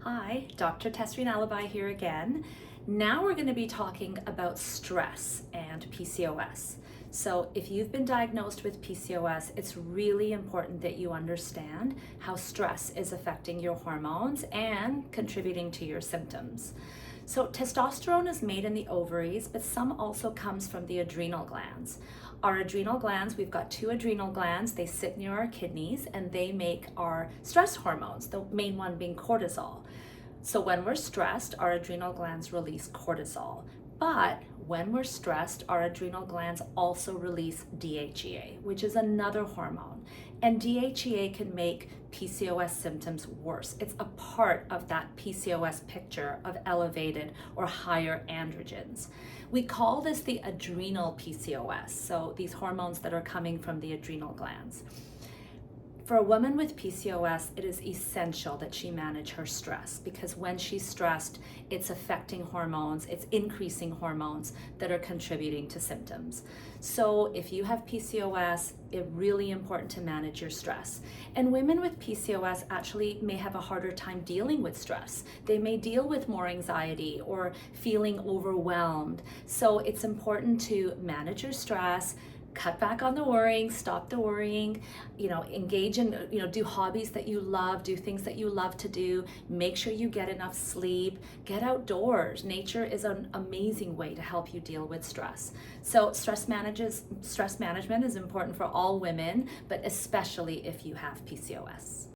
Hi, Dr. Tesreen Alibi here again. Now we're going to be talking about stress and PCOS. So if you've been diagnosed with PCOS, it's really important that you understand how stress is affecting your hormones and contributing to your symptoms. So testosterone is made in the ovaries, but some also comes from the adrenal glands. Our adrenal glands, we've got two adrenal glands, they sit near our kidneys and they make our stress hormones, the main one being cortisol. So when we're stressed, our adrenal glands release cortisol. But when we're stressed, our adrenal glands also release DHEA, which is another hormone. And DHEA can make PCOS symptoms worse. It's a part of that PCOS picture of elevated or higher androgens. We call this the adrenal PCOS, so these hormones that are coming from the adrenal glands. For a woman with PCOS, it is essential that she manage her stress because when she's stressed, it's affecting hormones, it's increasing hormones that are contributing to symptoms. So if you have PCOS, it's really important to manage your stress. And women with PCOS actually may have a harder time dealing with stress. They may deal with more anxiety or feeling overwhelmed. So it's important to manage your stress, cut back on the worrying, stop the worrying, engage in, do hobbies that you love, do things that you love to do, make sure you get enough sleep, get outdoors. Nature is an amazing way to help you deal with stress. So stress management is important for all women, but especially if you have PCOS.